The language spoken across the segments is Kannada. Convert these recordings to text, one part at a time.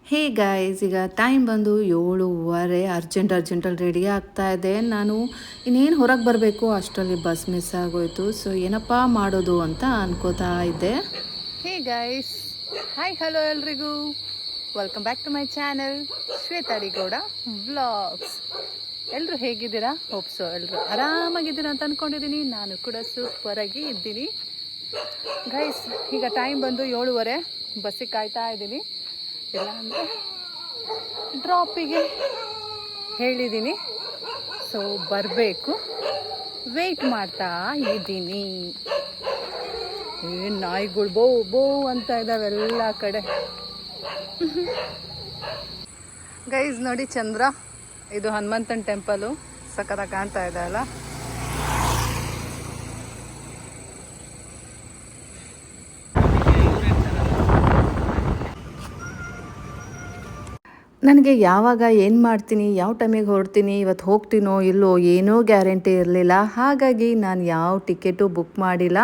ಹೇ ಗಾಯ್ಸ್, ಈಗ ಟೈಮ್ ಬಂದು 7:30. ಅರ್ಜೆಂಟಲ್ಲಿ ರೆಡಿ ಆಗ್ತಾ ಇದೆ. ನಾನು ಇನ್ನೇನು ಹೊರಗೆ ಬರಬೇಕು ಅಷ್ಟರಲ್ಲಿ ಬಸ್ ಮಿಸ್ ಆಗೋಯ್ತು. ಸೊ ಏನಪ್ಪ ಮಾಡೋದು ಅಂತ ಅನ್ಕೋತಾ ಇದ್ದೆ. ಹೇ ಗಾಯ್ಸ್, ಹಾಯ್ ಹಲೋ ಎಲ್ರಿಗೂ, welcome back to my channel Shwetharigowda vlogs. ಎಲ್ಲರೂ ಹೇಗಿದ್ದೀರಾ? ಹೋಪ್ಸೋ ಎಲ್ಲರೂ ಆರಾಮಾಗಿದ್ದೀರಾ ಅಂತ ಅಂದ್ಕೊಂಡಿದ್ದೀನಿ. ನಾನು ಕೂಡ ಸೂಪರಾಗಿ ಇದ್ದೀನಿ ಗೈಸ್. ಈಗ ಟೈಮ್ ಬಂದು 7:30. ಬಸ್ಸಿಗೆ ಕಾಯ್ತಾ ಇದ್ದೀನಿ. ಇಲ್ಲ ಅಂದರೆ ಡ್ರಾಪಿಗೆ ಹೇಳಿದ್ದೀನಿ. ಸೊ ಬರಬೇಕು, ವೆಯ್ಟ್ ಮಾಡ್ತಾ ಇದ್ದೀನಿ. ಏನು ನಾಯಿಗಳು ಬೋ ಬೋ ಅಂತ ಇದ್ದಾವೆ ಎಲ್ಲ ಕಡೆ. ಗೈಸ್ ನೋಡಿ ಚಂದ್ರ, ಇದು ಹನುಮಂತನ ಟೆಂಪಲು ಸಖತ್ತಾಗಿ ಕಾಣ್ತಾ ಇದೆ ಅಲ್ಲ. ನನಗೆ ಯಾವಾಗ ಏನು ಮಾಡ್ತೀನಿ, ಯಾವ ಟೈಮಿಗೆ ಹೊರಡ್ತೀನಿ, ಇವತ್ತು ಹೋಗ್ತೀನೋ ಇಲ್ಲೋ ಏನೂ ಗ್ಯಾರಂಟಿ ಇರಲಿಲ್ಲ. ಹಾಗಾಗಿ ನಾನು ಯಾವ ಟಿಕೆಟು ಬುಕ್ ಮಾಡಿಲ್ಲ.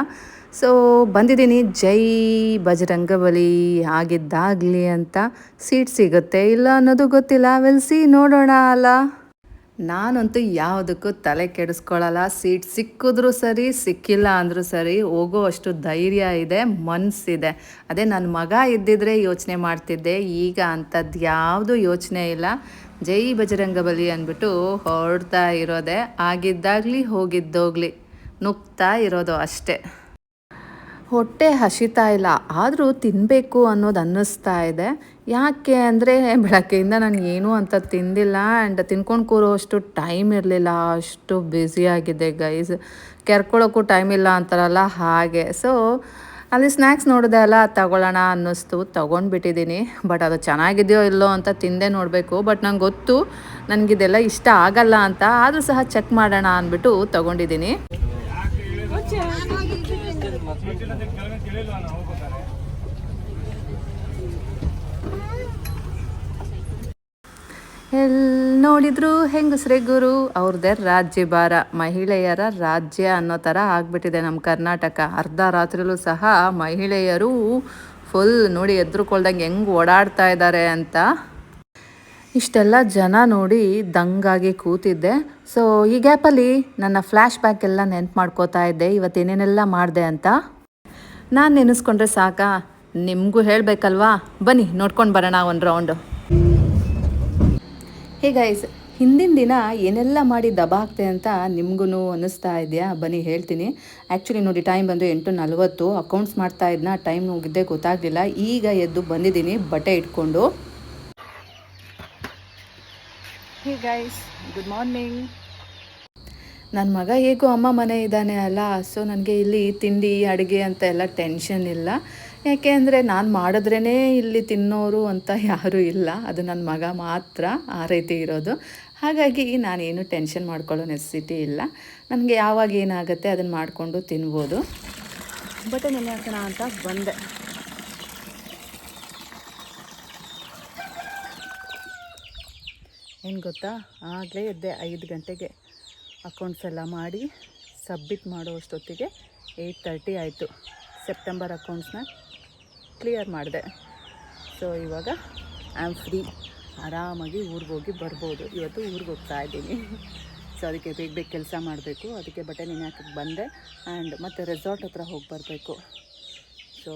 ಸೊ ಬಂದಿದ್ದೀನಿ. ಜೈ ಬಜರಂಗಬಲಿ ಆಗಿದ್ದಾಗಲಿ ಅಂತ. ಸೀಟ್ ಸಿಗುತ್ತೆ ಇಲ್ಲ ಅನ್ನೋದು ಗೊತ್ತಿಲ್ಲ. ವೆಲ್ಸಿ ನೋಡೋಣ ಅಲ್ಲ. ನಾನಂತೂ ಯಾವುದಕ್ಕೂ ತಲೆ ಕೆಡಿಸ್ಕೊಳ್ಳಲ್ಲ. ಸೀಟ್ ಸಿಕ್ಕಿದ್ರೂ ಸರಿ, ಸಿಕ್ಕಿಲ್ಲ ಅಂದರೂ ಸರಿ, ಹೋಗೋ ಅಷ್ಟು ಧೈರ್ಯ ಇದೆ, ಮನಸ್ಸಿದೆ. ಅದೇ ನನ್ನ ಮಗ ಇದ್ದಿದ್ರೆ ಯೋಚನೆ ಮಾಡ್ತಿದ್ದೆ. ಈಗ ಅಂಥದ್ದು ಯಾವುದೂ ಯೋಚನೆ ಇಲ್ಲ. ಜೈ ಬಜರಂಗಬಲಿ ಅಂದ್ಬಿಟ್ಟು ಹೊರಡ್ತಾ ಇರೋದೆ. ಆಗಿದ್ದಾಗಲಿ ಹೋಗಿದ್ದೋಗ್ಲಿ, ನುಗ್ತಾ ಇರೋದು ಅಷ್ಟೇ. ಹೊಟ್ಟೆ ಹಸಿತಾ ಇಲ್ಲ, ಆದರೂ ತಿನ್ನಬೇಕು ಅನ್ನೋದು ಅನ್ನಿಸ್ತಾ ಇದೆ. ಯಾಕೆ ಅಂದರೆ ಬೆಳಗ್ಗೆಯಿಂದ ನಾನು ಏನೂ ಅಂತ ತಿಂದಿಲ್ಲ. ಆ್ಯಂಡ್ ತಿನ್ಕೊಂಡು ಕೂರೋ ಅಷ್ಟು ಟೈಮ್ ಇರಲಿಲ್ಲ. ಅಷ್ಟು ಬ್ಯುಸಿಯಾಗಿದೆ ಗೈಸ್. ಕೆರ್ಕೊಳ್ಳೋಕ್ಕೂ ಟೈಮ್ ಇಲ್ಲ ಅಂತಾರಲ್ಲ ಹಾಗೆ. ಸೊ ಅಲ್ಲಿ ಸ್ನ್ಯಾಕ್ಸ್ ನೋಡಿದೆ ಅಲ್ಲ, ತಗೊಳ್ಳೋಣ ಅನ್ನಿಸ್ತು, ತೊಗೊಂಡ್ಬಿಟ್ಟಿದ್ದೀನಿ. ಬಟ್ ಅದು ಚೆನ್ನಾಗಿದೆಯೋ ಇಲ್ಲೋ ಅಂತ ತಿಂದೆ ನೋಡಬೇಕು. ಬಟ್ ನಂಗೆ ಗೊತ್ತು ನನಗಿದೆಲ್ಲ ಇಷ್ಟ ಆಗಲ್ಲ ಅಂತ. ಆದರೂ ಸಹ ಚೆಕ್ ಮಾಡೋಣ ಅಂದ್ಬಿಟ್ಟು ತೊಗೊಂಡಿದ್ದೀನಿ. ಎಲ್ಲಿ ನೋಡಿದ್ರು ಹೆಂಗಸ್ರೇ ಗುರು, ಅವ್ರದ್ದೇ ರಾಜ್ಯಭಾರ, ಮಹಿಳೆಯರ ರಾಜ್ಯ ಅನ್ನೋ ಥರ ಆಗ್ಬಿಟ್ಟಿದೆ ನಮ್ಮ ಕರ್ನಾಟಕ. ಅರ್ಧ ರಾತ್ರಿಲೂ ಸಹ ಮಹಿಳೆಯರು ಫುಲ್ ನೋಡಿ ಎದ್ರುಕೊಳ್ದಂಗೆ ಹೆಂಗೆ ಓಡಾಡ್ತಾ ಇದ್ದಾರೆ ಅಂತ. ಇಷ್ಟೆಲ್ಲ ಜನ ನೋಡಿ ದಂಗಾಗಿ ಕೂತಿದ್ದೆ. ಸೊ ಈ ಗ್ಯಾಪಲ್ಲಿ ನನ್ನ ಫ್ಲ್ಯಾಶ್ ಬ್ಯಾಕ್ ಎಲ್ಲ ನೆನ್ಪು ಮಾಡ್ಕೋತಾ ಇದ್ದೆ, ಇವತ್ತೇನೇನೆಲ್ಲ ಮಾಡಿದೆ ಅಂತ. ನಾನು ನೆನೆಸ್ಕೊಂಡ್ರೆ ಸಾಕಾ, ನಿಮಗೂ ಹೇಳಬೇಕಲ್ವಾ? ಬನ್ನಿ ನೋಡ್ಕೊಂಡು ಬರೋಣ ಒಂದು ರೌಂಡು. ಹೇ ಗೈಸ್, ಹಿಂದಿನ ದಿನ ಏನೆಲ್ಲ ಮಾಡಿ ದಬ ಆಗ್ತೆ ಅಂತ ನಿಮಗೂ ಅನ್ನಿಸ್ತಾ ಇದೆಯಾ? ಬನ್ನಿ ಹೇಳ್ತೀನಿ. ಆ್ಯಕ್ಚುಲಿ ನೋಡಿ ಟೈಮ್ ಬಂದು 8:40. ಅಕೌಂಟ್ಸ್ ಮಾಡ್ತಾ ಇದ್ನ, ಟೈಮ್ ಹೋಗಿದ್ದೆ ಗೊತ್ತಾಗಲಿಲ್ಲ. ಈಗ ಎದ್ದು ಬಂದಿದ್ದೀನಿ ಬಟ್ಟೆ ಇಟ್ಕೊಂಡು. Hey guys, good morning. ನನ್ನ ಮಗ ಹೇಗೋ ಅಮ್ಮ ಮನೆ ಇದ್ದಾನೆ ಅಲ್ಲ, ಸೊ ನನಗೆ ಇಲ್ಲಿ ತಿಂಡಿ ಅಡುಗೆ ಅಂತ ಎಲ್ಲ ಟೆನ್ಷನ್ ಇಲ್ಲ. ಯಾಕೆ ಅಂದರೆ ನಾನು ಮಾಡಿದ್ರೇ ಇಲ್ಲಿ ತಿನ್ನೋರು ಅಂತ ಯಾರೂ ಇಲ್ಲ. ಅದು ನನ್ನ ಮಗ ಮಾತ್ರ ಆ ರೀತಿ ಇರೋದು. ಹಾಗಾಗಿ ನಾನೇನು ಟೆನ್ಷನ್ ಮಾಡ್ಕೊಳ್ಳೋ ನೆಸೆಸಿಟಿ ಇಲ್ಲ. ನನಗೆ ಯಾವಾಗ ಏನಾಗುತ್ತೆ ಅದನ್ನು ಮಾಡಿಕೊಂಡು ತಿನ್ಬೋದು. ಬಟ್ಟೆ ನೆನೆ ಹಾಕೋಣ ಅಂತ ಬಂದೆ. ಏನು ಗೊತ್ತಾ, ಆಗಲೇ ಎದ್ದೆ 5 ಗಂಟೆಗೆ. ಅಕೌಂಟ್ಸ್ ಎಲ್ಲ ಮಾಡಿ ಸಬ್ಮಿಟ್ ಮಾಡೋ ಅಷ್ಟೊತ್ತಿಗೆ 8:30 ಆಯಿತು. ಸೆಪ್ಟೆಂಬರ್ ಅಕೌಂಟ್ಸ್ನ ಕ್ಲಿಯರ್ ಮಾಡಿದೆ. ಸೊ ಇವಾಗ ಐ ಆಮ್ ಫ್ರೀ, ಆರಾಮಾಗಿ ಊರಿಗೆ ಹೋಗಿ ಬರ್ಬೋದು. ಇವತ್ತು ಊರಿಗೆ ಹೋಗ್ತಾ ಇದ್ದೀನಿ. ಸೊ ಅದಕ್ಕೆ ಬೇಗ ಕೆಲಸ ಮಾಡಬೇಕು. ಅದಕ್ಕೆ ಬಟ್ಟೆ ನೆನೆ ಹಾಕಕ್ಕೆ ಬಂದೆ. ಆ್ಯಂಡ್ ಮತ್ತು ರೆಸಾರ್ಟ್ ಹತ್ರ ಹೋಗಿ ಬರಬೇಕು. ಸೊ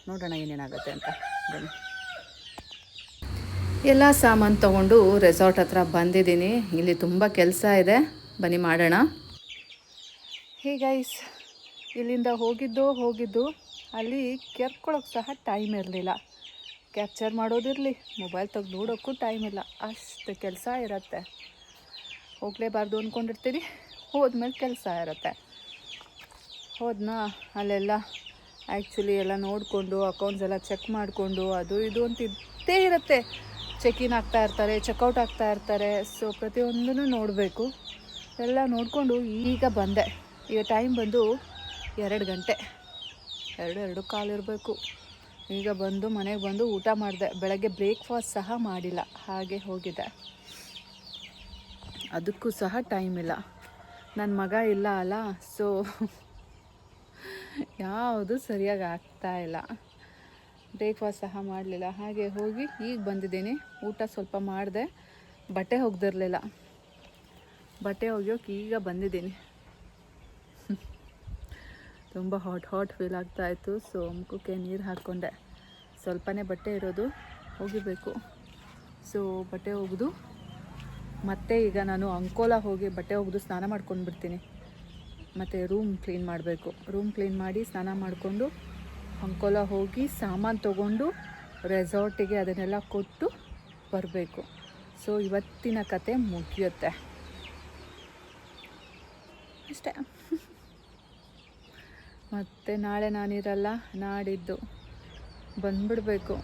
ನೋಡೋಣ ಏನೇನಾಗುತ್ತೆ ಅಂತ. ಬನ್ನಿ. ಎಲ್ಲ ಸಾಮಾನು ತೊಗೊಂಡು ರೆಸಾರ್ಟ್ ಹತ್ರ ಬಂದಿದ್ದೀನಿ. ಇಲ್ಲಿ ತುಂಬ ಕೆಲಸ ಇದೆ, ಬನ್ನಿ ಮಾಡೋಣ. ಹೇ ಗೈಸ್, ಇಲ್ಲಿಂದ ಹೋಗಿದ್ದು ಅಲ್ಲಿ ಕೆರ್ಕೊಳ್ಳೋಕೆ ಸಹ ಟೈಮ್ ಇರಲಿಲ್ಲ. ಕ್ಯಾಪ್ಚರ್ ಮಾಡೋದಿರಲಿ, ಮೊಬೈಲ್ ತೆಗೆದು ನೋಡೋಕ್ಕೂ ಟೈಮ್ ಇಲ್ಲ. ಅಷ್ಟು ಕೆಲಸ ಇರುತ್ತೆ. ಹೋಗಲೇಬಾರ್ದು ಅಂದ್ಕೊಂಡಿರ್ತೀವಿ, ಹೋದ್ಮೇಲೆ ಕೆಲಸ ಇರುತ್ತೆ. ಹೋದ್ನಾ ಅಲ್ಲೆಲ್ಲ ಆ್ಯಕ್ಚುಲಿ ಎಲ್ಲ ನೋಡಿಕೊಂಡು ಅಕೌಂಟ್ಸ್ ಎಲ್ಲ ಚೆಕ್ ಮಾಡಿಕೊಂಡು ಅದು ಇದು ಅಂತ ಇದ್ದೇ ಇರುತ್ತೆ. ಚೆಕ್-ಇನ್ ಆಗ್ತಾ ಇರ್ತಾರೆ, ಚೆಕ್ಔಟ್ ಆಗ್ತಾ ಇರ್ತಾರೆ. ಸೊ ಪ್ರತಿಯೊಂದನ್ನು ನೋಡಬೇಕು. ಎಲ್ಲ ನೋಡಿಕೊಂಡು ಈಗ ಬಂದೆ. ಈಗ ಟೈಮ್ ಬಂದು 2 ಗಂಟೆ, 2:15 ಇರಬೇಕು. ಈಗ ಬಂದು ಮನೆಗೆ ಬಂದು ಊಟ ಮಾಡಿದೆ. ಬೆಳಗ್ಗೆ ಬ್ರೇಕ್ಫಾಸ್ಟ್ ಸಹ ಮಾಡಿಲ್ಲ, ಹಾಗೆ ಹೋಗಿದೆ. ಅದಕ್ಕೂ ಸಹ ಟೈಮ್ ಇಲ್ಲ. ನನ್ನ ಮಗ ಇಲ್ಲ ಅಲ್ಲ, ಸೊ ಯಾವುದು ಸರಿಯಾಗಿ ಆಗ್ತಾಯಿಲ್ಲ. ಬ್ರೇಕ್ಫಾಸ್ಟ್ ಸಹ ಮಾಡಲಿಲ್ಲ. ಹಾಗೆ ಹೋಗಿ ಈಗ ಬಂದಿದ್ದೀನಿ. ಊಟ ಸ್ವಲ್ಪ ಮಾಡಿದೆ, ಬಟ್ಟೆ ಒಗ್ದಿರಲಿಲ್ಲ. ಬಟ್ಟೆ ಒಗೆಯೋಕೆ ಈಗ ಬಂದಿದ್ದೀನಿ. ತುಂಬ ಹಾಟ್ ಫೀಲ್ ಆಗ್ತಾಯಿತ್ತು. ಸೊ ಮುಖಕ್ಕೆ ನೀರು ಹಾಕ್ಕೊಂಡೆ. ಸ್ವಲ್ಪನೇ ಬಟ್ಟೆ ಇರೋದು, ಒಗಿಬೇಕು. ಸೊ ಬಟ್ಟೆ ಒಗೆದು ಮತ್ತೆ ಈಗ ನಾನು ಅಂಕೋಲ ಹೋಗಿ ಬಟ್ಟೆ ಒಗೆದು ಸ್ನಾನ ಮಾಡ್ಕೊಂಡು ಬಿಡ್ತೀನಿ. ಮತ್ತು ರೂಮ್ ಕ್ಲೀನ್ ಮಾಡಬೇಕು. ರೂಮ್ ಕ್ಲೀನ್ ಮಾಡಿ ಸ್ನಾನ ಮಾಡಿಕೊಂಡು ಅಂಕೋಲ ಹೋಗಿ ಸಾಮಾನು ತೊಗೊಂಡು ರೆಸಾರ್ಟಿಗೆ ಅದನ್ನೆಲ್ಲ ಕೊಟ್ಟು ಬರಬೇಕು. ಸೊ ಇವತ್ತಿನ ಕತೆ ಮುಗಿಯುತ್ತೆ ಅಷ್ಟೇ. ಮತ್ತು ನಾಳೆ ನಾನಿರಲ್ಲ, ನಾಡಿದ್ದು ಬಂದುಬಿಡಬೇಕು.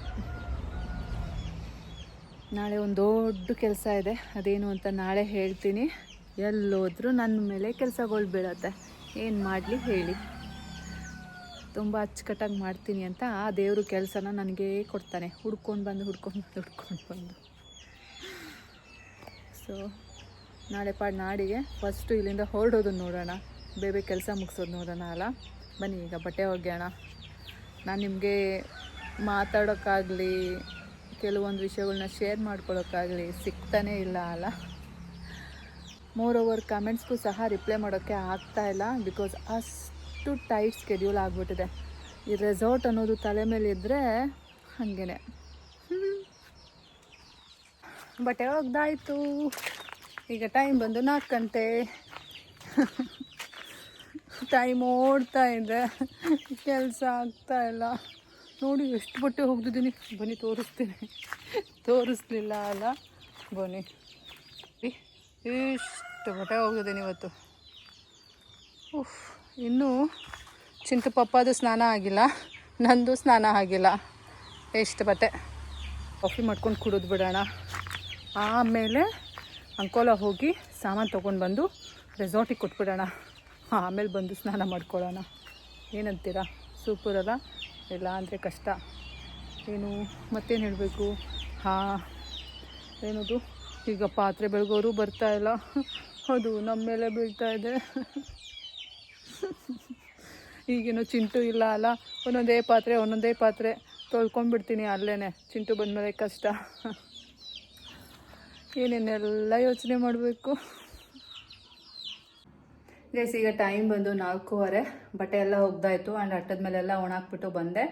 ನಾಳೆ ಒಂದು ದೊಡ್ಡ ಕೆಲಸ ಇದೆ, ಅದೇನು ಅಂತ ನಾಳೆ ಹೇಳ್ತೀನಿ. ಎಲ್ಲೋದ್ರೂ ನನ್ನ ಮೇಲೆ ಕೆಲಸಗಳು ಬೀಳತ್ತೆ, ಏನು ಮಾಡಲಿ ಹೇಳಿ. ತುಂಬ ಅಚ್ಚುಕಟ್ಟಾಗಿ ಮಾಡ್ತೀನಿ ಅಂತ ಆ ದೇವರು ಕೆಲಸನ ನನಗೇ ಕೊಡ್ತಾನೆ, ಹುಡ್ಕೊಂಡು ಬಂದು. ಸೊ ನಾಳೆ ನಾಡಿಗೆ ಫಸ್ಟು ಇಲ್ಲಿಂದ ಹೊರಡೋದು ನೋಡೋಣ, ಬೇರೆ ಕೆಲಸ ಮುಗಿಸೋದು ನೋಡೋಣ ಅಲ್ಲ. ಬನ್ನಿ ಈಗ ಬಟ್ಟೆ ಒಗೆಯೋಣ. ನಾನು ನಿಮಗೆ ಮಾತಾಡೋಕ್ಕಾಗಲಿ ಕೆಲವೊಂದು ವಿಷಯಗಳನ್ನ ಶೇರ್ ಮಾಡ್ಕೊಳ್ಳೋಕ್ಕಾಗಲಿ ಸಿಗ್ತಾನೇ ಇಲ್ಲ ಅಲ್ಲ. ಮೋರ್ ಓವರ್ ಕಮೆಂಟ್ಸ್ಗೂ ಸಹ ರಿಪ್ಲೈ ಮಾಡೋಕ್ಕೆ ಆಗ್ತಾಯಿಲ್ಲ, ಬಿಕಾಸ್ ಅಷ್ಟು ಟೈಟ್ ಸ್ಕೆಡ್ಯೂಲ್ ಆಗಿಬಿಟ್ಟಿದೆ. ಈ ರೆಸಾರ್ಟ್ ಅನ್ನೋದು ತಲೆ ಮೇಲೆ ಇದ್ದರೆ ಹಾಗೇ. ಬಟ್ಟೆ ಒಗ್ದಾಯಿತು. ಈಗ ಟೈಮ್ ಬಂದು 4 ಗಂಟೆ. ಟೈಮ್ ಓಡ್ತಾ ಇದೆ, ಕೆಲಸ ಆಗ್ತಾಯಿಲ್ಲ. ನೋಡಿ ಎಷ್ಟು ಬಟ್ಟೆ ಒಗ್ದಿದ್ದೀನಿ. ಬನ್ನಿ ತೋರಿಸ್ಲಿಲ್ಲ ಅಲ್ಲ. ಬನ್ನಿ, ಇಷ್ಟು ಬಟ್ಟೆ ಒಗ್ದಿದ್ದೀನಿ ಇವತ್ತು. ಇನ್ನೂ ಚಿಂಟು ಪಪ್ಪದು ಸ್ನಾನ ಆಗಿಲ್ಲ, ನಂದು ಸ್ನಾನ ಆಗಿಲ್ಲ. ಎಷ್ಟು ಬಟ್ಟೆ. ಕಾಫಿ ಮಾಡ್ಕೊಂಡು ಕುಡಿದು ಬಿಡೋಣ. ಆಮೇಲೆ ಅಂಕೋಲ ಹೋಗಿ ಸಾಮಾನು ತೊಗೊಂಡು ಬಂದು ರೆಸಾರ್ಟಿಗೆ ಕೊಟ್ಬಿಡೋಣ. ಆಮೇಲೆ ಬಂದು ಸ್ನಾನ ಮಾಡ್ಕೊಳ್ಳೋಣ. ಏನಂತೀರಾ? ಸೂಪರ್ ಅಲ್ಲ? ಇಲ್ಲ ಅಂದರೆ ಕಷ್ಟ. ಏನು ಮತ್ತೇನು ಹೇಳಬೇಕು? ಏನದು, ಈಗ ಪಾತ್ರೆ ಬೆಳಗೋರು ಬರ್ತಾಯಿಲ್ಲ, ಅದು ನಮ್ಮ ಮೇಲೆ ಬೀಳ್ತಾ ಇದೆ. ಈಗೇನು ಚಿಂಟು ಇಲ್ಲ ಅಲ್ಲ, ಒಂದೊಂದೇ ಪಾತ್ರೆ ತೊಳ್ಕೊಂಡ್ಬಿಡ್ತೀನಿ ಅಲ್ಲೇ. ಚಿಂಟು ಬಂದಮೇಲೆ ಕಷ್ಟ. ಏನೇನೆಲ್ಲ ಯೋಚನೆ ಮಾಡಬೇಕು. ಗೈಸ್, ಈಗ ಟೈಮ್ ಬಂದು 4:15. ಬಟ್ಟೆ ಎಲ್ಲ ಒಗ್ದಾಯಿತು ಆ್ಯಂಡ್ ಅಟ್ಟದ ಮೇಲೆಲ್ಲ ಒಣಾಕ್ಬಿಟ್ಟು ಬಂದೆ.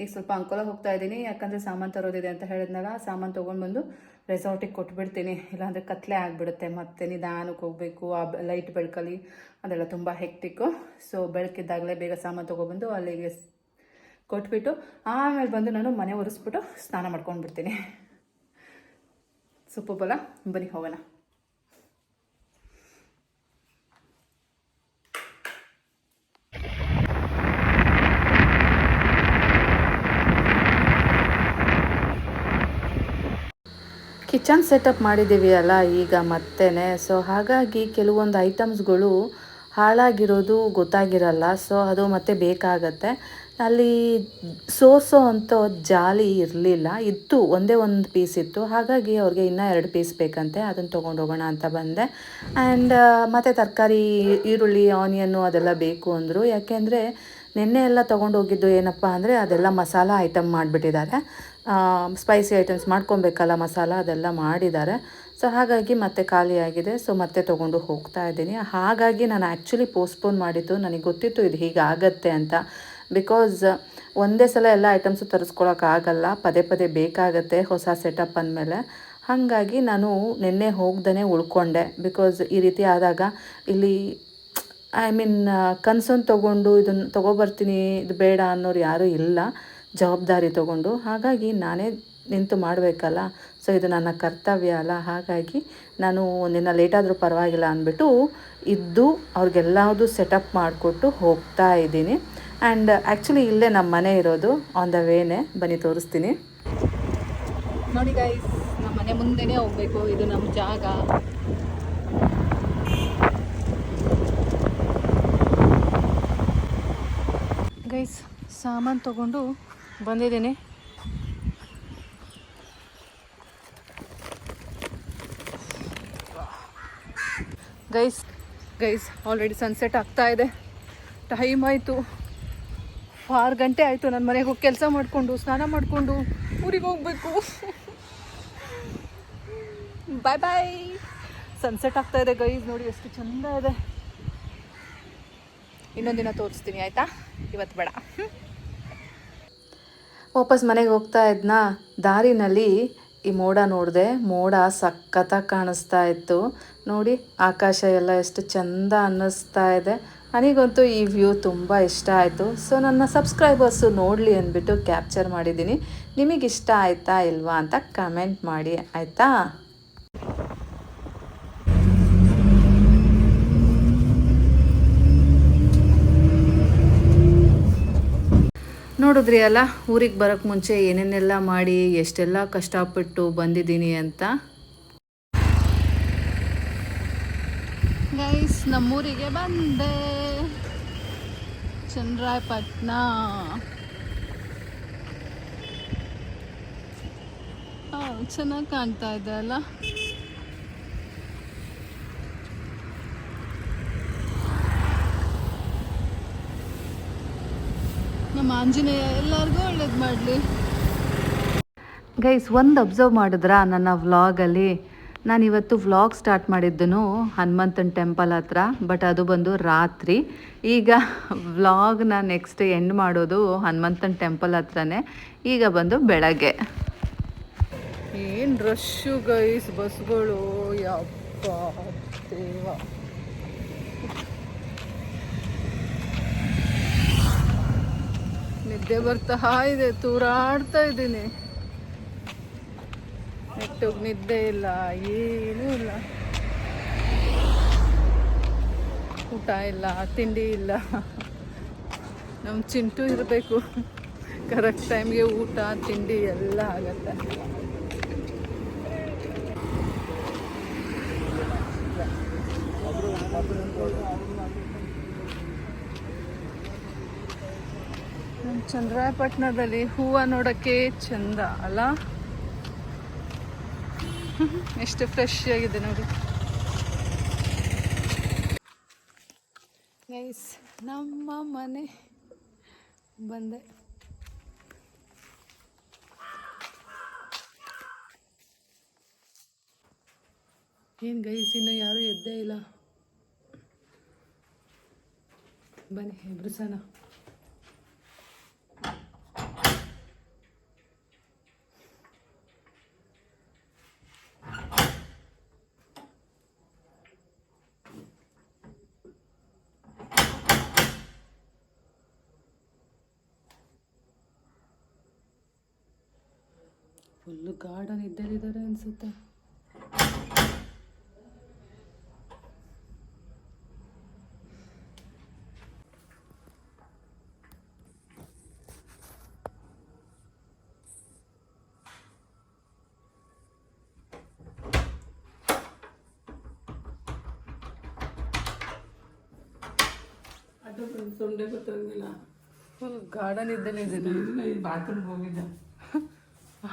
ಈಗ ಸ್ವಲ್ಪ ಅಂಕೋಲ ಹೋಗ್ತಾ ಇದ್ದೀನಿ, ಯಾಕಂದರೆ ಸಾಮಾನು ತರೋದಿದೆ ಅಂತ ಹೇಳಿದ್ನಲ್ಲ. ಸಾಮಾನು ತೊಗೊಂಡು ಬಂದು ರೆಸಾರ್ಟಿಗೆ ಕೊಟ್ಬಿಡ್ತೀನಿ, ಇಲ್ಲಾಂದರೆ ಕತ್ಲೆ ಆಗಿಬಿಡುತ್ತೆ. ಮತ್ತೆ ನಿಧಾನಕ್ಕೆ ಹೋಗಬೇಕು, ಆ ಲೈಟ್ ಬೆಳಕಲ್ಲಿ ಅದೆಲ್ಲ ತುಂಬ ಹೆಕ್ಟಿಕ್ಕು. ಸೊ ಬೆಳಕಿದ್ದಾಗಲೇ ಬೇಗ ಸಾಮಾನು ತೊಗೊಬಂದು ಅಲ್ಲಿಗೆ ಕೊಟ್ಬಿಟ್ಟು ಆಮೇಲೆ ಬಂದು ನಾನು ಮನೆ ಒರೆಸ್ಬಿಟ್ಟು ಸ್ನಾನ ಮಾಡ್ಕೊಂಡು ಬಿಡ್ತೀನಿ. ಸೂಪರ್, ಬನ್ನಿ ಹೋಗೋಣ. ಕಿಚನ್ ಸೆಟಪ್ ಮಾಡಿದ್ದೀವಿ ಅಲ್ಲ ಈಗ ಮತ್ತೇ. ಸೊ ಹಾಗಾಗಿ ಕೆಲವೊಂದು ಐಟಮ್ಸ್ಗಳು ಹಾಳಾಗಿರೋದು ಗೊತ್ತಾಗಿರಲ್ಲ. ಸೊ ಅದು ಮತ್ತೆ ಬೇಕಾಗತ್ತೆ. ಅಲ್ಲಿ ಸೋಸೋ ಅಂತ ಜಾಲಿ ಇರಲಿಲ್ಲ, ಒಂದೇ ಒಂದು ಪೀಸ್ ಇತ್ತು. ಹಾಗಾಗಿ ಅವ್ರಿಗೆ ಇನ್ನೂ 2 ಪೀಸ್ ಬೇಕಂತೆ, ಅದನ್ನು ತೊಗೊಂಡು ಹೋಗೋಣ ಅಂತ ಬಂದೆ. ಆ್ಯಂಡ್ ಮತ್ತು ತರಕಾರಿ, ಈರುಳ್ಳಿ, ಆನಿಯನ್ನು ಅದೆಲ್ಲ ಬೇಕು ಅಂದರು. ಯಾಕೆಂದರೆ ನಿನ್ನೆ ಎಲ್ಲ ತೊಗೊಂಡೋಗಿದ್ದು ಏನಪ್ಪ ಅಂದರೆ ಅದೆಲ್ಲ ಮಸಾಲ ಐಟಮ್ ಮಾಡಿಬಿಟ್ಟಿದ್ದಾರೆ. ಸ್ಪೈಸಿ ಐಟಮ್ಸ್ ಮಾಡ್ಕೊಬೇಕಲ್ಲ, ಮಸಾಲ ಅದೆಲ್ಲ ಮಾಡಿದ್ದಾರೆ. ಸೊ ಹಾಗಾಗಿ ಮತ್ತೆ ಖಾಲಿಯಾಗಿದೆ. ಸೊ ಮತ್ತೆ ತೊಗೊಂಡು ಹೋಗ್ತಾ ಇದ್ದೀನಿ. ಹಾಗಾಗಿ ನಾನು ಆ್ಯಕ್ಚುಲಿ ಪೋಸ್ಟ್ಪೋನ್ ಮಾಡಿದ್ದು. ನನಗೆ ಗೊತ್ತಿತ್ತು ಇದು ಹೀಗಾಗತ್ತೆ ಅಂತ. ಬಿಕಾಸ್ ಒಂದೇ ಸಲ ಎಲ್ಲ ಐಟಮ್ಸು ತರಿಸ್ಕೊಳಕ್ಕಾಗಲ್ಲ, ಪದೇ ಬೇಕಾಗತ್ತೆ ಹೊಸ ಸೆಟಪ್ ಅಂದಮೇಲೆ. ಹಾಗಾಗಿ ನಾನು ನಿನ್ನೆ ಹೋಗ್ದೇ ಉಳ್ಕೊಂಡೆ. ಬಿಕಾಸ್ ಈ ರೀತಿ ಆದಾಗ ಇಲ್ಲಿ ಕನ್ಸನ್ನು ತೊಗೊಂಡು ಇದನ್ನು ತೊಗೊಬರ್ತೀನಿ, ಇದು ಬೇಡ ಅನ್ನೋರು ಯಾರೂ ಇಲ್ಲ ಜವಾಬ್ದಾರಿ ತೊಗೊಂಡು. ಹಾಗಾಗಿ ನಾನೇ ನಿಂತು ಮಾಡಬೇಕಲ್ಲ. ಸೊ ಇದು ನನ್ನ ಕರ್ತವ್ಯ ಅಲ್ಲ. ಹಾಗಾಗಿ ನಾನು ಒಂದಿನ ಲೇಟಾದರೂ ಪರವಾಗಿಲ್ಲ ಅಂದ್ಬಿಟ್ಟು ಅವ್ರಿಗೆಲ್ಲದು ಸೆಟಪ್ ಮಾಡಿಕೊಟ್ಟು ಹೋಗ್ತಾ ಇದ್ದೀನಿ. ಆ್ಯಂಡ್ ಆ್ಯಕ್ಚುಲಿ ಇಲ್ಲೇ ನಮ್ಮ ಮನೆ ಇರೋದು, ಆನ್ ದ ವೇನೇ. ಬನ್ನಿ ತೋರಿಸ್ತೀನಿ. ನೋಡಿ ಗೈಸ್, ನಮ್ಮ ಮನೆ ಮುಂದೆನೇ ಹೋಗಬೇಕು. ಇದು ನಮ್ಮ ಜಾಗ. ಗೈಸ್, ಸಾಮಾನು ತೊಗೊಂಡು ಬಂದಿದ್ದೀನಿ. ಗೈಸ್ ಆಲ್ರೆಡಿ ಸನ್ಸೆಟ್ ಆಗ್ತಾ ಇದೆ. ಟೈಮ್ ಆಯಿತು. 6 ಗಂಟೆ ಆಯಿತು. ನನ್ನ ಮನೆಗೆ ಹೋಗಿ ಕೆಲಸ ಮಾಡಿಕೊಂಡು ಸ್ನಾನ ಮಾಡಿಕೊಂಡು ಊರಿಗೆ ಹೋಗಬೇಕು. ಬಾಯ್ ಬಾಯ್. ಸನ್ಸೆಟ್ ಆಗ್ತಾ ಇದೆ ಗೈಸ್, ನೋಡಿ ಎಷ್ಟು ಚೆಂದ ಇದೆ. ಇನ್ನೊಂದಿನ ತೋರಿಸ್ತೀನಿ ಆಯಿತಾ, ಇವತ್ತು ಬೇಡ. ವಾಪಸ್ ಮನೆಗೆ ಹೋಗ್ತಾ ಇದ್ನ ದಾರಿನಲ್ಲಿ ಈ ಮೋಡ ನೋಡಿದೆ. ಮೋಡ ಸಖತ್ತಾಗಿ ಕಾಣಿಸ್ತಾ ಇತ್ತು ನೋಡಿ, ಆಕಾಶ ಎಲ್ಲ ಎಷ್ಟು ಚೆಂದ ಅನ್ನಿಸ್ತಾ ಇದೆ. ನನಗಂತೂ ಈ ವ್ಯೂ ತುಂಬ ಇಷ್ಟ ಆಯಿತು. ಸೊ ನನ್ನ ಸಬ್ಸ್ಕ್ರೈಬರ್ಸು ನೋಡಲಿ ಅಂದ್ಬಿಟ್ಟು ಕ್ಯಾಪ್ಚರ್ ಮಾಡಿದ್ದೀನಿ. ನಿಮಗಿಷ್ಟ ಆಯಿತಾ ಇಲ್ವಾ ಅಂತ ಕಮೆಂಟ್ ಮಾಡಿ ಆಯಿತಾ. ನೋಡಿದ್ರಿ ಅಲ್ಲ, ಊರಿಗೆ ಬರೋಕ್ಕೆ ಮುಂಚೆ ಏನೇನೆಲ್ಲ ಮಾಡಿ ಎಷ್ಟೆಲ್ಲ ಕಷ್ಟಪಟ್ಟು ಬಂದಿದ್ದೀನಿ ಅಂತ. ಗೈಸ್, ನಮ್ಮೂರಿಗೆ ಬಂದೆ, ಚನ್ನರಾಯಪಟ್ಟಣ. ಚೆನ್ನಾಗಿ ಕಾಣ್ತಾ ಇದೆ ಅಲ್ಲ. ನಮ್ಮ ಆಂಜನೇಯ ಎಲ್ಲರಿಗೂ ಒಳ್ಳೇದು ಮಾಡಲಿ. ಗೈಸ್, ಒಂದು ಅಬ್ಸರ್ವ್ ಮಾಡಿದ್ರ ನನ್ನ ವ್ಲಾಗಲ್ಲಿ, ನಾನಿವತ್ತು ವ್ಲಾಗ್ ಸ್ಟಾರ್ಟ್ ಮಾಡಿದ್ದನು ಹನುಮಂತನ ಟೆಂಪಲ್ ಹತ್ರ, ಬಟ್ ಅದು ಬಂದು ರಾತ್ರಿ. ಈಗ ವ್ಲಾಗ್ನ ನೆಕ್ಸ್ಟ್ ಎಂಡ್ ಮಾಡೋದು ಹನುಮಂತನ ಟೆಂಪಲ್ ಹತ್ರನೇ. ಈಗ ಬಂದು ಬೆಳಗ್ಗೆ. ಏನು ರಶ್ಶು ಗೈಸ್, ಬಸ್ಗಳು, ಯಪ್ಪ ದೇವ. ನಿದ್ದೆ ಬರ್ತಾ ಇದೆ, ತೂರಾಡ್ತಾ ಇದ್ದೀನಿ. ನೆಟ್ಟಗೆ ನಿದ್ದೆ ಇಲ್ಲ, ಏನೂ ಇಲ್ಲ, ಊಟ ಇಲ್ಲ, ತಿಂಡಿ ಇಲ್ಲ. ನಮ್ಮ ಚಿಂಟು ಇರಬೇಕು, ಕರೆಕ್ಟ್ ಟೈಮ್ಗೆ ಊಟ ತಿಂಡಿ ಎಲ್ಲ ಆಗತ್ತೆ. ಚನ್ನರಾಯಪಟ್ಟಣದಲ್ಲಿ ಹೂವು ನೋಡೋಕ್ಕೆ ಚಂದ ಅಲ್ಲ, ಎಷ್ಟು ಫ್ರೆಶ್ ಆಗಿದೆ ನೋಡಿ. ಗೈಸ್, ನಮ್ಮ ಮನೆ ಬಂದೆ. ಏನು ಗೈಸ್, ಇನ್ನು ಯಾರೂ ಎದ್ದೇ ಇಲ್ಲ. ಬನ್ನಿ ಎಬ್ರಿಸೋಣ. ಫುಲ್ಲು ಗಾರ್ಡನ್ ಇದ್ದಲ್ಲಿದ್ದಾರೆ ಅನಿಸುತ್ತೆ. ಸೊಂಡೆ ಗೊತ್ತಾಗಿಲ್ಲ. ಫುಲ್ ಗಾರ್ಡನ್ ಇದ್ದಲ್ಲೇ ಇದೆ. ಬಾತ್ರೂಮ್ ಹೋಗಿದ್ದೆ.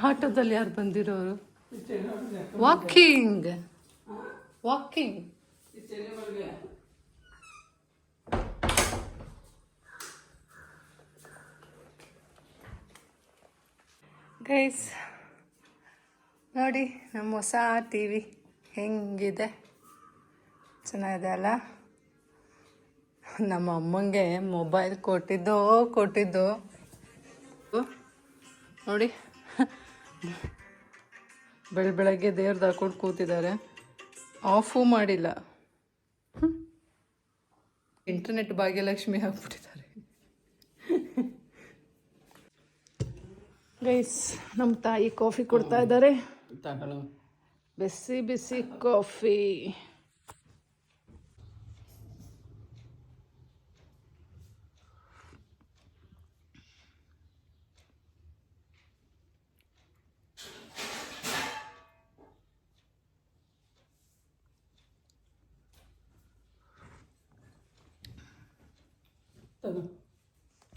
ಆಟೋದಲ್ಲಿ ಯಾರು ಬಂದಿರೋರು? Walking walking. ಗೈಸ್ ನೋಡಿ, ನಮ್ಮ ಹೊಸ ಟಿ ವಿ ಹೆಂಗಿದೆ, ಚೆನ್ನಾಗಿದೆ ಅಲ್ಲ. ನಮ್ಮ ಅಮ್ಮಂಗೆ ಮೊಬೈಲ್ ಕೊಟ್ಟಿದ್ದು ನೋಡಿ. ಬೆಳಗ್ಗೆ ದೇವ್ರದ್ದು ಹಾಕೊಂಡು ಕೂತಿದ್ದಾರೆ, ಆಫೂ ಮಾಡಿಲ್ಲ. ಇಂಟರ್ನೆಟ್ ಭಾಗ್ಯಲಕ್ಷ್ಮಿ ಹಾಕ್ಬಿಟ್ಟಿದ್ದಾರೆ. ಗೈಸ್, ನಮ್ಮ ತಾಯಿ ಕಾಫಿ ಕೊಡ್ತಾ ಇದ್ದಾರೆ, ಬಿಸಿ ಬಿಸಿ ಕಾಫಿ.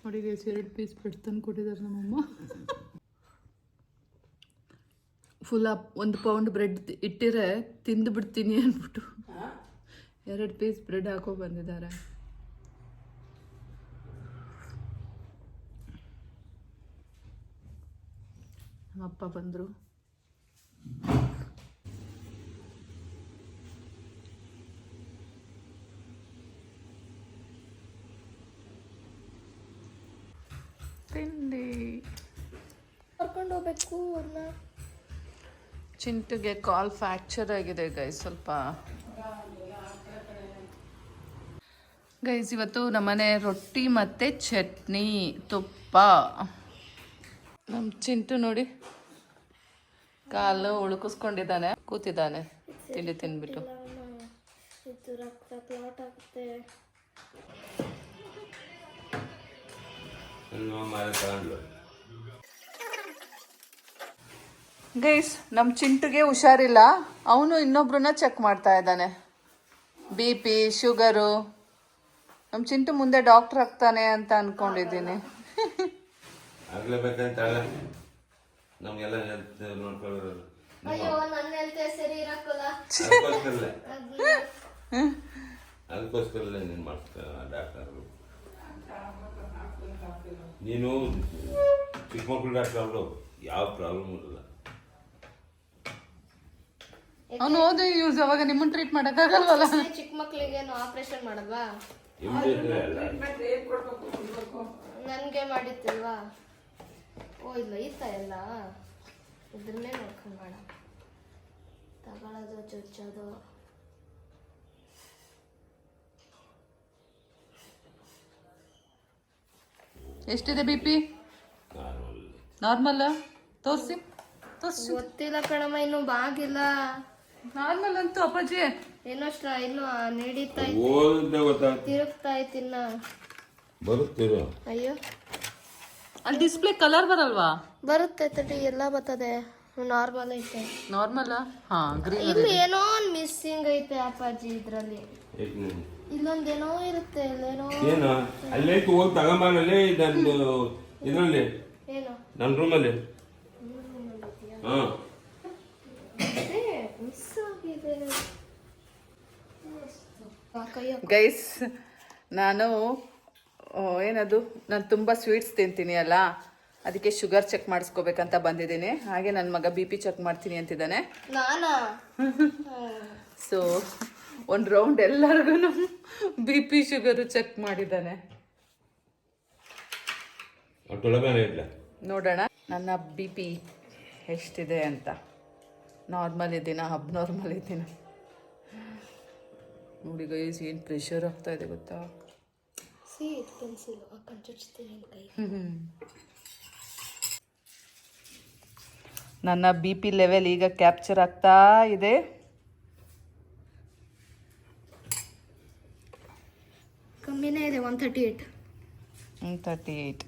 ನೋಡಿ ಗೈಸ್, 2 ಪೀಸ್ ಬ್ರೆಡ್ ತಂದು ಕೊಟ್ಟಿದ್ದಾರೆ ನಮ್ಮಮ್ಮ. ಫುಲ್ 1 ಪೌಂಡ್ ಬ್ರೆಡ್ ಇಟ್ಟಿರೆ ತಿಂದು ಬಿಡ್ತೀನಿ ಅಂದ್ಬಿಟ್ಟು 2 ಪೀಸ್ ಬ್ರೆಡ್ ಹಾಕೋ ಬಂದಿದ್ದಾರೆ. ನಮ್ಮಪ್ಪ ಬಂದರು. ತಿಂಡಿ ಕರ್ಕೊಂಡು ಹೋಗ್ಬೇಕು ಅವ್ರನ್ನ. ಚಿಂಟುಗೆ ಕಾಲ್ ಫ್ರ್ಯಾಕ್ಚರ್ ಆಗಿದೆ ಗೈಸ್ ಸ್ವಲ್ಪ. ಗೈಸ್ ಇವತ್ತು ನಮ್ಮನೆ ರೊಟ್ಟಿ ಮತ್ತು ಚಟ್ನಿ ತುಪ್ಪ. ನಮ್ಮ ಚಿಂಟು ನೋಡಿ ಕಾಲು ಉಳುಕಿಸ್ಕೊಂಡಿದ್ದಾನೆ, ಕೂತಿದ್ದಾನೆ ತಿಂಡಿ ತಿಂದ್ಬಿಟ್ಟು. ಇದು ರಕ್ತ ಕ್ಲಾಟ್ ಆಗುತ್ತೆ. ಗೈಸ್ ನಮ್ಮ ಚಿಂಟುಗೆ ಹುಷಾರಿಲ್ಲ, ಅವನು ಇನ್ನೊಬ್ರನ್ನ ಚೆಕ್ ಮಾಡ್ತಾ ಇದ್ದಾನೆ. BP sugar. ನಮ್ಮ ಚಿಂಟು ಮುಂದೆ ಡಾಕ್ಟರ್ ಆಗ್ತಾನೆ ಅಂತ ಅನ್ಕೊಂಡಿದ್ದೀನಿ. ಅಯ್ಯೋ ನನ್ನ ಹೆಲ್ತ್ ಸರಿ ಇರಕ್ಕಲ್ಲ. ಅದಕ್ಕೋಸ್ಕರಲ್ಲೇ ನೀನು ಮಾಡ್ತಾ ಡಾಕ್ಟರ್. ನೀನು ಚಿಕ್ಕ ಮಕ್ಕಳು ಡಾಕ್ಟರ್ ಅವರು ಯಾವ ಪ್ರಾಬ್ಲಮ್ ಇರಲ್ಲ. ಅವನು ಓದಿ ಯೂಸ್ ಅವಾಗ ನಿಮ್ಮನ್ನ ಟ್ರೀಟ್ ಮಾಡೋಕ್ಕಾಗಲ್ವಲ್ಲ. ಚಿಕ್ಕ ಮಕ್ಳಿಗೇನು ಆಪರೇಷನ್ ಮಾಡಲ್ವಾ? ನನಗೆ ಮಾಡಿತ್ತಿಲ್ವಾ? ಓ ಇಲ್ಲ ಈತ ಎಲ್ಲ ಇದ್ರನ್ನೇ ನೋಡ್ಕೊಂಡು ಬೇಡ ತಗೊಳ್ಳೋದು ಚುಚ್ಚೋದು. ಎಷ್ಟಿದೆ BP? ನಾರ್ಮಲ್ ತೋರಿಸಿ. ಗೊತ್ತಿಲ್ಲ ಕಣಮ್ಮ, ಇನ್ನು ಬಾಗಿಲ್ಲ. ನಾರ್ಮಲ್ ಅಂತೂ ಅಪ್ಪಾಜಿ ಏನೋ ಇನ್ನು ನಡೀತಾ ತಿರುಗ್ತಾ ಇನ್ನ ಬರುತ್ತೀರ. ಅಯ್ಯೋ ಅಲ್ಲಿ ಡಿಸ್ಪ್ಲೇ ಕಲರ್ ಬರಲ್ವಾ? ಬರುತ್ತೆ ತಡಿ, ಎಲ್ಲ ಬರ್ತದೆ. ನಾರ್ಮಲ್ ಐತೆ. ನಾರ್ಮಲ್? ಹಾ ಗ್ರೀನ್. ಇಲ್ಲಿ ಏನೋ ಒಂದು ಮಿಸ್ಸಿಂಗ್ ಐತೆ ಅಪ್ಪಾಜಿ. ಇದ್ರಲ್ಲಿ ಇಲ್ಲೊಂದೇನೋ ಇರುತ್ತೆ. ಇಲ್ಲೇನೋ ಏನು ಅಲ್ಲೇ ಹೋಗಿ ತಗೊಂಬಾರಲ್ಲಿ ನಂದು ಇದರಲ್ಲಿ ಏನು ನನ್ನ ರೂಮಲ್ಲಿ. ಹಾಂ ಮಿಸ್ ಆಗಿದೆ. ಗೈಸ್ ನಾನು ಏನದು ನಾನು ತುಂಬ ಸ್ವೀಟ್ಸ್ ತಿಂತೀನಿ ಅಲ್ಲ, ಅದಕ್ಕೆ ಶುಗರ್ ಚೆಕ್ ಮಾಡಿಸ್ಕೋಬೇಕಂತ ಬಂದಿದ್ದೀನಿ. ಹಾಗೆ ನನ್ನ ಮಗ BP ಚೆಕ್ ಮಾಡ್ತೀನಿ ಅಂತಿದ್ದಾನೆ. ನಾನಾ? ಸೊ ಒಂದು ರೌಂಡ್ ಎಲ್ಲರಿಗೂ BP ಶುಗರು ಚೆಕ್ ಮಾಡಿದ್ದಾನೆ. ನೋಡೋಣ ನನ್ನ BP ಎಷ್ಟಿದೆ ಅಂತ. ನಾರ್ಮಲ್ ಇದ್ದೀನ ಅಬ್ನಾರ್ಮಲ್ ಇದ್ದೀನ ನೋಡಿ ಗೈಸ್. ಏನು ಪ್ರೆಷರ್ ಆಗ್ತಾ ಇದೆ ಗೊತ್ತಾ? ಪೆನ್ಸಿಲ್ ಹಾಕೊಂಡು ಚುಚ್ತೀನಿ ಕೈ. ನನ್ನ BP ಲೆವೆಲ್ ಈಗ ಕ್ಯಾಪ್ಚರ್ ಆಗ್ತಾ ಇದೆ. ಕಮ್ಮಿನೇ ಇದೆ. 138. 138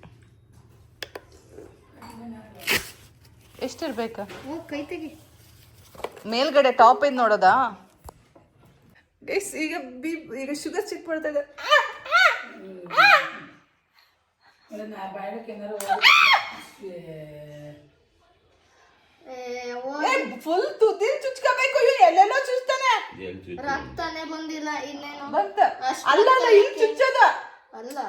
ಎಷ್ಟಿರ್ಬೇಕಾ? ಕೈ ತೆಗಿ. ಮೇಲ್ಗಡೆ ಟಾಪ್ ಇಂದ ನೋಡೋದಾ ಗೈಸ್? ಈಗ ಶುಗರ್ ಚೆಕ್ ಮಾಡ್ತಾ ಇದ್ದಾರೆ. ಫುಲ್ ತುದಿ ಚುಚ್ಕೋಬೇಕು. ಎಲ್ಲೆಲ್ಲೋ ಚುಚ್ತಾನೆ. ರಕ್ತನೇ ಬಂದಿಲ್ಲ. ಇನ್ನೇನು ಬಂತ? ಅಲ್ಲ ಇಲ್ಲಿ ಚುಚ್ಚೋದ ಅಲ್ಲ.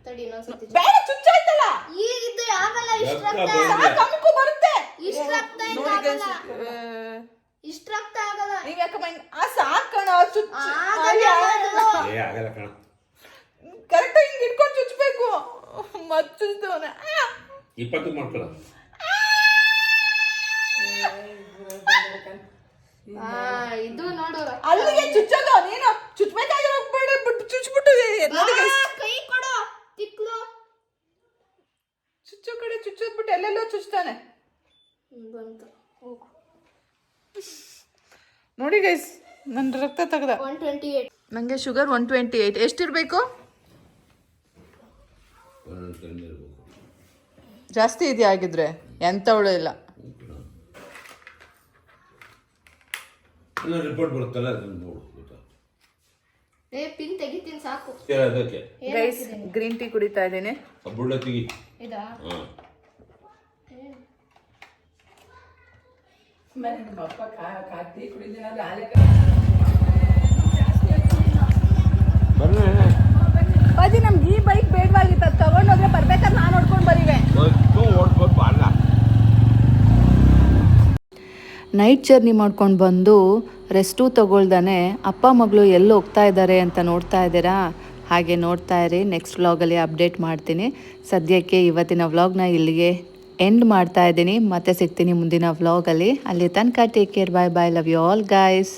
ತಡಿ ಇನ್ನೊಂದ್ಸತಿ. ಬೇಡ ಚುಚ್ಚಾಯ್ತಲ್ಲ. ಈಗಿದ್ದು ಆಗಲ್ಲ. ಇಷ್ಟ ರಕ್ತ ಕಮ್ಮಕ್ಕೂ ಬರುತ್ತೆ. ಇಷ್ಟ ರಕ್ತ ಆಗಲ್ಲ. ಇಷ್ಟ ರಕ್ತ ಆಗಲ್ಲ. ನೀವ್ ಯಾಕಮ್ಮ ಸಾಕಣ ಕರೆಕ್ಟ್ ಹಿಂಗ್ ಇಟ್ಕೊಂಡು ಚುಚ್ಬೇಕು. ಮತ್ ಚುಚ್ತವನೆ 20 ಮಾಡ್ಕೊಳ್ಳ. ಇದು ನೋಡು ಅಲ್ಲಿಗೆ ಚುಚ್ಚೋದು. ನೀನು ಚುಚ್ಬೇಕಾಗಿರೋ ಬೇಡ ಚುಚ್ಬಿಟ್ಟು ಕೈ ಕೊಡು. ತಿಕ್ಲು ಚುಚ್ಚೋ ಕಡೆ ಚುಚ್ಚೋದ್ಬಿಟ್ಟು ಎಲ್ಲೆಲ್ಲೋ ಚುಚ್ತಾನೆ. ಬಂತು ಹೋಗು. ನೋಡಿ ಗೈಸ್ ನನ್ನ ರಕ್ತ ತೆಗ್ದ. 128. ನನಗೆ ಶುಗರ್ 128. ಎಷ್ಟಿರಬೇಕು? ಜಾಸ್ತಿ ಇದೆಯಾ? ಆಗಿದ್ರೆ ಎಂಥವಳು ಇಲ್ಲ. ರಿಪೋರ್ಟ್ ಬರುತ್ತಲ್ಲ ನೋಡು. ಪಿನ್ ತೆಗಿತೀನಿ ಸಾಕು. ಅದಕ್ಕೆ ಗೈಸ್ ಗ್ರೀನ್ ಟೀ ಕುಡಿತಾ ಇದ್ದೀನಿ. ಬುಳ್ಳ ತೆಗಿ. ಇದಾ? ಅಜ್ಜಿ ನಮ್ಗೆ ಈ ಬೈಕ್ ಬೇಡವಾಗಿತ್ತು. ತಗೊಂಡೋದ್ರೆ ಬರ್ಬೇಕಾದ್ರೆ ನಾನು ನೋಡ್ಕೊಂಡು ಬರೀವೆ. ಓಡ್ಬೋದು ಬಾಳ ನೈಟ್ ಜರ್ನಿ ಮಾಡ್ಕೊಂಡು ಬಂದು ರೆಸ್ಟೂ ತಗೊಳ್ದಾನೆ ಅಪ್ಪ ಮಗಳು ಎಲ್ಲಿ ಹೋಗ್ತಾ ಇದ್ದಾರೆ ಅಂತ ನೋಡ್ತಾ ಇದ್ದೀರಾ? ಹಾಗೆ ನೋಡ್ತಾ ಇರಿ, ನೆಕ್ಸ್ಟ್ ವ್ಲಾಗಲ್ಲಿ ಅಪ್ಡೇಟ್ ಮಾಡ್ತೀನಿ. ಸದ್ಯಕ್ಕೆ ಇವತ್ತಿನ ವ್ಲಾಗ್ನ ಇಲ್ಲಿಗೆ ಎಂಡ್ ಮಾಡ್ತಾ ಇದ್ದೀನಿ. ಮತ್ತೆ ಸಿಗ್ತೀನಿ ಮುಂದಿನ ವ್ಲಾಗಲ್ಲಿ. ಅಲ್ಲಿ ತನಕ take care, bye bye, love you all guys.